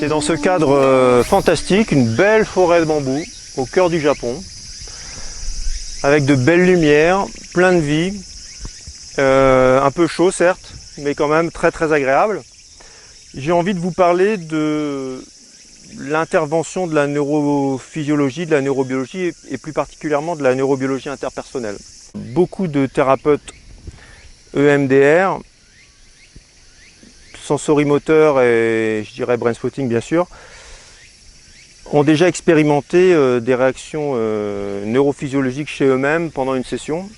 C'est dans ce cadre fantastique, une belle forêt de bambou au cœur du Japon, avec de belles lumières, plein de vie, un peu chaud certes, mais quand même très agréable. J'ai envie de vous parler de l'intervention de la neurophysiologie, de la neurobiologie et plus particulièrement de la neurobiologie interpersonnelle. Beaucoup de thérapeutes EMDR, sensorimoteurs et je dirais brainspotting bien sûr, ont déjà expérimenté des réactions neurophysiologiques chez eux-mêmes pendant une session.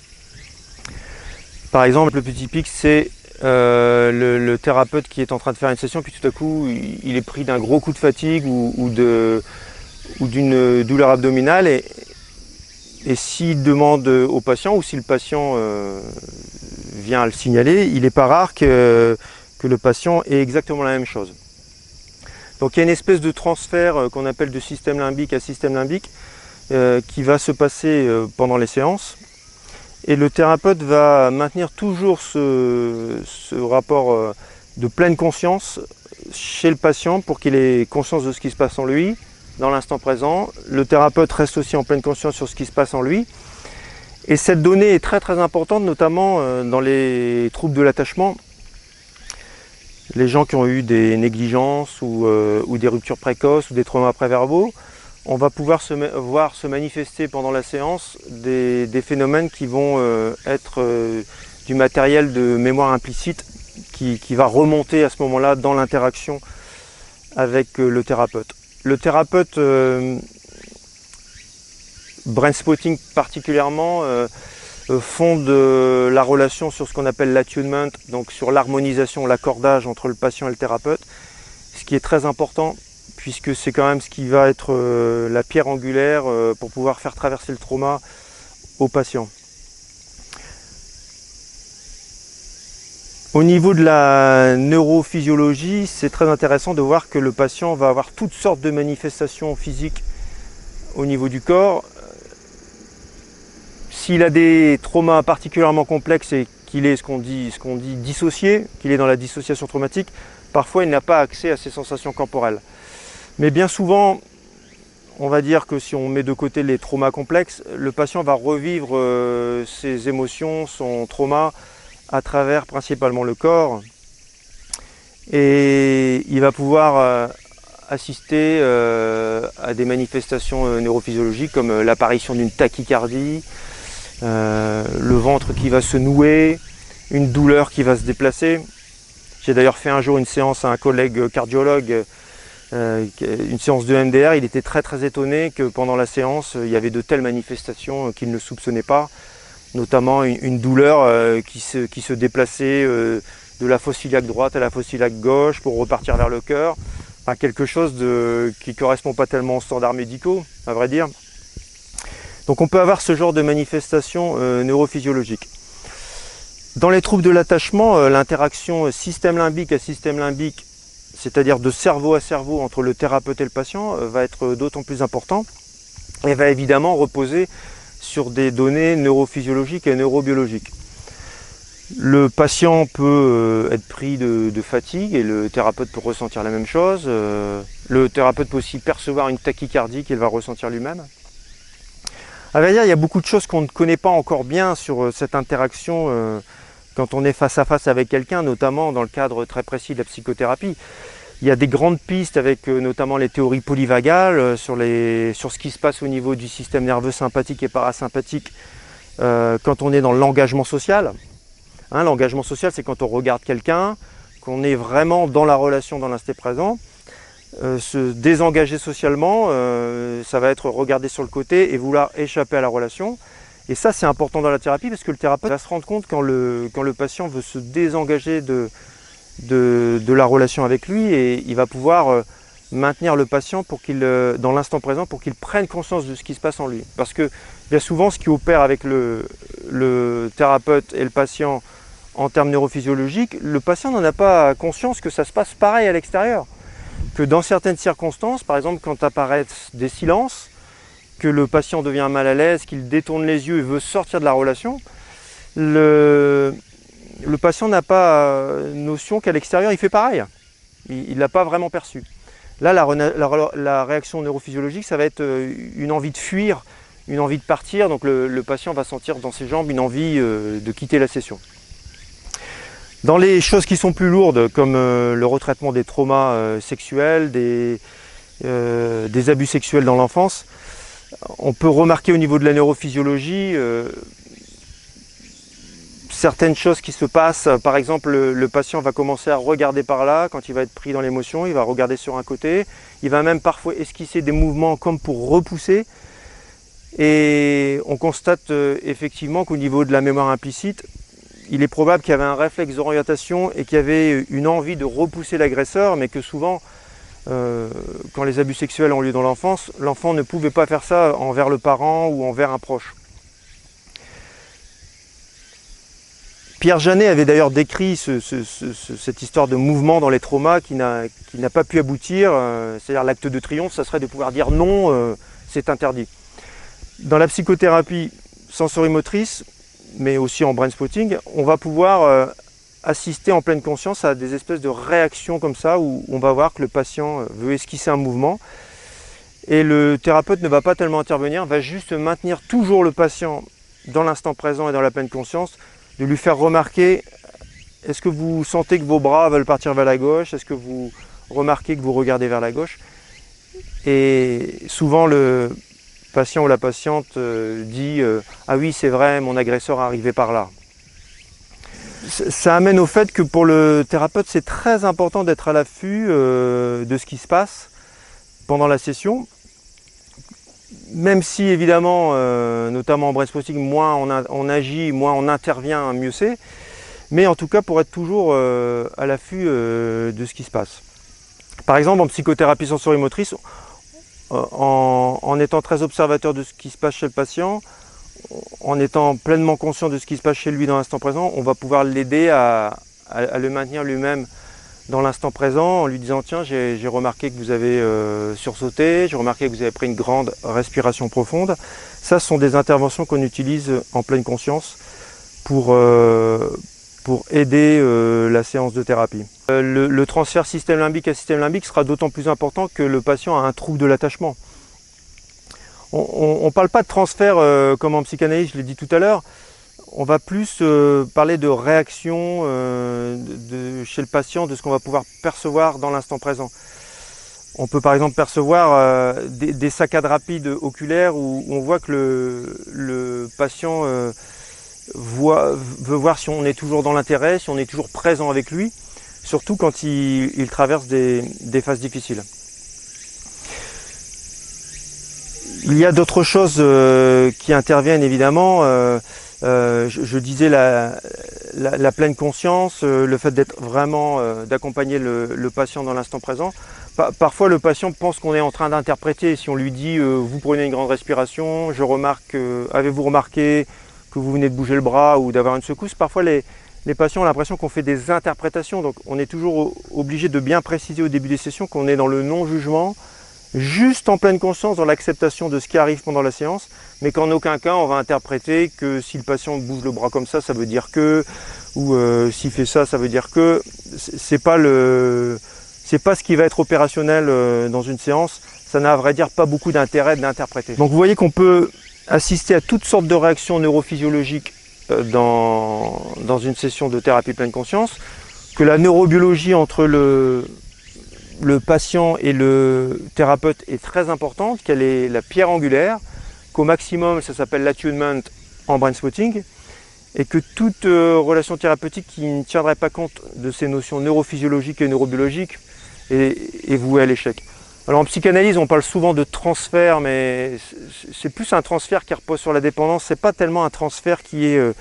Par exemple, le plus typique, c'est le thérapeute qui est en train de faire une session, puis tout à coup, il est pris d'un gros coup de fatigue ou d'une douleur abdominale. Et s'il demande au patient, ou si le patient vient le signaler, il n'est pas rare que le patient ait exactement la même chose. Donc il y a une espèce de transfert qu'on appelle de système limbique à système limbique qui va se passer pendant les séances. Et le thérapeute va maintenir toujours ce rapport de pleine conscience chez le patient pour qu'il ait conscience de ce qui se passe en lui, dans l'instant présent. Le thérapeute reste aussi en pleine conscience sur ce qui se passe en lui. Et cette donnée est très importante, notamment dans les troubles de l'attachement. Les gens qui ont eu des négligences ou des ruptures précoces ou des traumas préverbaux, on va pouvoir voir se manifester pendant la séance des phénomènes qui vont être du matériel de mémoire implicite qui va remonter à ce moment-là dans l'interaction avec le thérapeute. Le thérapeute brainspotting particulièrement fonde la relation sur ce qu'on appelle l'attunement, donc sur l'harmonisation, l'accordage entre le patient et le thérapeute, ce qui est très important puisque c'est quand même ce qui va être la pierre angulaire pour pouvoir faire traverser le trauma au patient. Au niveau de la neurophysiologie, c'est très intéressant de voir que le patient va avoir toutes sortes de manifestations physiques au niveau du corps. S'il a des traumas particulièrement complexes et qu'il est ce qu'on dit dissocié, qu'il est dans la dissociation traumatique, parfois il n'a pas accès à ses sensations corporelles. Mais bien souvent, on va dire que si on met de côté les traumas complexes, le patient va revivre ses émotions, son trauma à travers principalement le corps. Et il va pouvoir assister à des manifestations neurophysiologiques comme l'apparition d'une tachycardie, le ventre qui va se nouer, une douleur qui va se déplacer. J'ai d'ailleurs fait un jour une séance à un collègue cardiologue, une séance de MDR. Il était très étonné que pendant la séance, il y avait de telles manifestations qu'il ne soupçonnait pas, notamment une douleur qui se déplaçait de la fosse iliaque droite à la fosse iliaque gauche pour repartir vers le cœur. Enfin, quelque chose qui ne correspond pas tellement aux standards médicaux, à vrai dire. Donc on peut avoir ce genre de manifestations neurophysiologiques. Dans les troubles de l'attachement, l'interaction système limbique à système limbique, c'est-à-dire de cerveau à cerveau entre le thérapeute et le patient, va être d'autant plus important et va évidemment reposer sur des données neurophysiologiques et neurobiologiques. Le patient peut être pris de fatigue et le thérapeute peut ressentir la même chose. Le thérapeute peut aussi percevoir une tachycardie qu'il va ressentir lui-même. À vrai dire, il y a beaucoup de choses qu'on ne connaît pas encore bien sur cette interaction quand on est face à face avec quelqu'un, notamment dans le cadre très précis de la psychothérapie. Il y a des grandes pistes avec notamment les théories polyvagales sur ce qui se passe au niveau du système nerveux sympathique et parasympathique quand on est dans l'engagement social. Hein, l'engagement social, c'est quand on regarde quelqu'un, qu'on est vraiment dans la relation, dans l'instant présent. Se désengager socialement, ça va être regarder sur le côté et vouloir échapper à la relation. Et ça, c'est important dans la thérapie parce que le thérapeute va se rendre compte quand le patient veut se désengager de la relation avec lui, et il va pouvoir maintenir le patient dans l'instant présent pour qu'il prenne conscience de ce qui se passe en lui. Parce que bien souvent, ce qui opère avec le thérapeute et le patient en termes neurophysiologiques, le patient n'en a pas conscience que ça se passe pareil à l'extérieur. Que dans certaines circonstances, par exemple quand apparaissent des silences, que le patient devient mal à l'aise, qu'il détourne les yeux et veut sortir de la relation, le patient n'a pas notion qu'à l'extérieur il fait pareil. Il ne l'a pas vraiment perçu. Là, la réaction neurophysiologique, ça va être une envie de fuir, une envie de partir. Donc le patient va sentir dans ses jambes une envie de quitter la session. Dans les choses qui sont plus lourdes, comme le retraitement des traumas sexuels, des abus sexuels dans l'enfance, on peut remarquer au niveau de la neurophysiologie certaines choses qui se passent. Par exemple, le patient va commencer à regarder par là quand il va être pris dans l'émotion, il va regarder sur un côté, il va même parfois esquisser des mouvements comme pour repousser. Et on constate effectivement qu'au niveau de la mémoire implicite, il est probable qu'il y avait un réflexe d'orientation et qu'il y avait une envie de repousser l'agresseur, mais que souvent, quand les abus sexuels ont lieu dans l'enfance, l'enfant ne pouvait pas faire ça envers le parent ou envers un proche. Pierre Janet avait d'ailleurs décrit cette histoire de mouvement dans les traumas qui n'a pas pu aboutir, c'est-à-dire l'acte de triomphe, ça serait de pouvoir dire non, c'est interdit. Dans la psychothérapie sensorimotrice, mais aussi en brain spotting, on va pouvoir assister en pleine conscience à des espèces de réactions comme ça, où on va voir que le patient veut esquisser un mouvement, et le thérapeute ne va pas tellement intervenir, va juste maintenir toujours le patient dans l'instant présent et dans la pleine conscience, de lui faire remarquer, est-ce que vous sentez que vos bras veulent partir vers la gauche, est-ce que vous remarquez que vous regardez vers la gauche, et souvent le patient ou la patiente dit ah oui c'est vrai, mon agresseur est arrivé par là. Ça amène au fait que pour le thérapeute c'est très important d'être à l'affût de ce qui se passe pendant la session, même si évidemment notamment en brain spotting, moins on agit, moins on intervient, mieux c'est, mais en tout cas pour être toujours à l'affût de ce qui se passe. Par exemple en psychothérapie sensorimotrice, en étant très observateur de ce qui se passe chez le patient, en étant pleinement conscient de ce qui se passe chez lui dans l'instant présent, on va pouvoir l'aider à le maintenir lui-même dans l'instant présent en lui disant tiens, j'ai remarqué que vous avez sursauté, j'ai remarqué que vous avez pris une grande respiration profonde. Ça, ce sont des interventions qu'on utilise en pleine conscience pour aider la séance de thérapie. Le transfert système limbique à système limbique sera d'autant plus important que le patient a un trouble de l'attachement. On ne parle pas de transfert comme en psychanalyse, je l'ai dit tout à l'heure, on va plus parler de réaction chez le patient, de ce qu'on va pouvoir percevoir dans l'instant présent. On peut par exemple percevoir des saccades rapides oculaires où on voit que le patient veut voir si on est toujours dans l'intérêt, si on est toujours présent avec lui, surtout quand il traverse des phases difficiles. Il y a d'autres choses qui interviennent évidemment. Je disais la pleine conscience, le fait d'être vraiment, d'accompagner le patient dans l'instant présent. Parfois le patient pense qu'on est en train d'interpréter. Si on lui dit vous prenez une grande respiration, je remarque, avez-vous remarqué que vous venez de bouger le bras ou d'avoir une secousse, parfois les patients ont l'impression qu'on fait des interprétations. Donc on est toujours obligé de bien préciser au début des sessions qu'on est dans le non-jugement, juste en pleine conscience dans l'acceptation de ce qui arrive pendant la séance, mais qu'en aucun cas on va interpréter que si le patient bouge le bras comme ça veut dire que, ou s'il fait ça, ça veut dire que. C'est pas ce qui va être opérationnel dans une séance, ça n'a à vrai dire pas beaucoup d'intérêt de l'interpréter. Donc vous voyez qu'on peut assister à toutes sortes de réactions neurophysiologiques dans une session de thérapie pleine conscience, que la neurobiologie entre le patient et le thérapeute est très importante, qu'elle est la pierre angulaire, qu'au maximum ça s'appelle l'attunement en brain spotting, et que toute relation thérapeutique qui ne tiendrait pas compte de ces notions neurophysiologiques et neurobiologiques est vouée à l'échec. Alors en psychanalyse on parle souvent de transfert, mais c'est plus un transfert qui repose sur la dépendance, c'est pas tellement un transfert qui est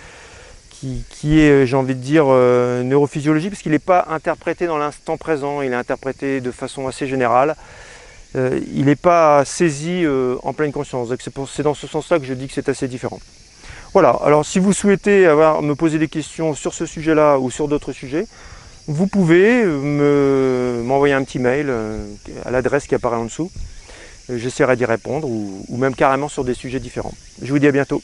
j'ai envie de dire, neurophysiologique, parce qu'il n'est pas interprété dans l'instant présent, il est interprété de façon assez générale. Il n'est pas saisi en pleine conscience. C'est dans ce sens-là que je dis que c'est assez différent. Voilà, alors si vous souhaitez me poser des questions sur ce sujet-là ou sur d'autres sujets, vous pouvez m'envoyer un petit mail à l'adresse qui apparaît en dessous. J'essaierai d'y répondre, ou même carrément sur des sujets différents. Je vous dis à bientôt.